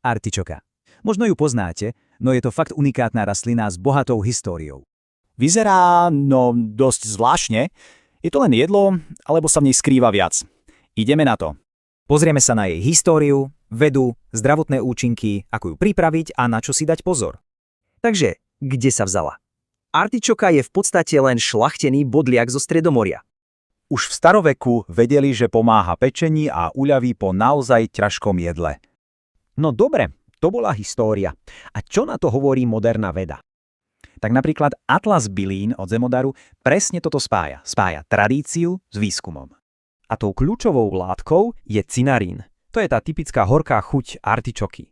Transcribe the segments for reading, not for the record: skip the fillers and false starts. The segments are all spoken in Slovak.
Artičoka. Možno ju poznáte, no je to fakt unikátna rastlina s bohatou históriou. Vyzerá, no, dosť zvláštne. Je to len jedlo, alebo sa v nej skrýva viac? Ideme na to. Pozrieme sa na jej históriu, vedu, zdravotné účinky, ako ju pripraviť a na čo si dať pozor. Takže, kde sa vzala? Artičoka je v podstate len šľachtený bodliak zo Stredomoria. Už v staroveku vedeli, že pomáha pečení a uľaví po naozaj ťažkom jedle. No dobre, to bola história. A čo na to hovorí moderná veda? Tak napríklad Atlas bylín od Zemodaru presne toto spája. Spája tradíciu s výskumom. A tou kľúčovou látkou je cinarín. To je tá typická horká chuť artičoky.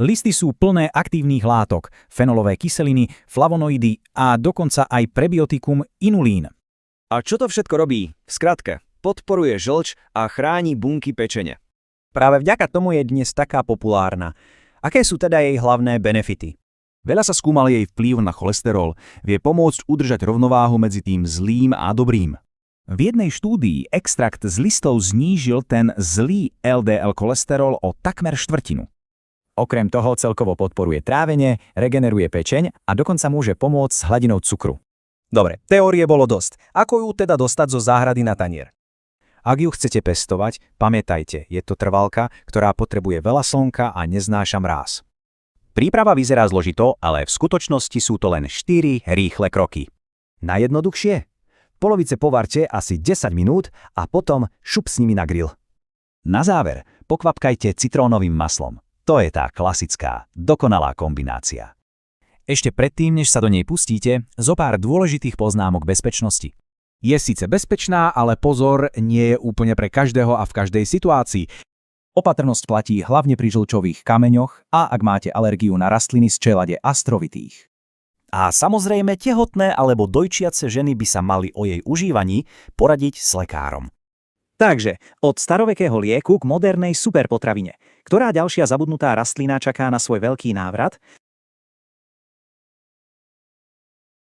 Listy sú plné aktívnych látok, fenolové kyseliny, flavonoidy a dokonca aj prebiotikum inulín. A čo to všetko robí? V skratke, podporuje žlč a chráni bunky pečene. Práve vďaka tomu je dnes taká populárna. Aké sú teda jej hlavné benefity? Veľa sa skúmal jej vplyv na cholesterol, vie pomôcť udržať rovnováhu medzi tým zlým a dobrým. V jednej štúdii extrakt z listov znížil ten zlý LDL cholesterol o takmer štvrtinu. Okrem toho celkovo podporuje trávenie, regeneruje pečeň a dokonca môže pomôcť s hladinou cukru. Dobre, teórie bolo dosť. Ako ju teda dostať zo záhrady na tanier? Ak ju chcete pestovať, pamätajte, je to trvalka, ktorá potrebuje veľa slnka a neznáša mráz. Príprava vyzerá zložito, ale v skutočnosti sú to len 4 rýchle kroky. Najjednoduchšie? Polovice povarte asi 10 minút a potom šup s nimi na grill. Na záver pokvapkajte citrónovým maslom. To je tá klasická, dokonalá kombinácia. Ešte predtým, než sa do nej pustíte, zopár dôležitých poznámok bezpečnosti. Je síce bezpečná, ale pozor, nie je úplne pre každého a v každej situácii. Opatrnosť platí hlavne pri žlčových kameňoch a ak máte alergiu na rastliny z čelade astrovitých. A samozrejme tehotné alebo dojčiace ženy by sa mali o jej užívaní poradiť s lekárom. Takže, od starovekého lieku k modernej superpotravine. Ktorá ďalšia zabudnutá rastlina čaká na svoj veľký návrat?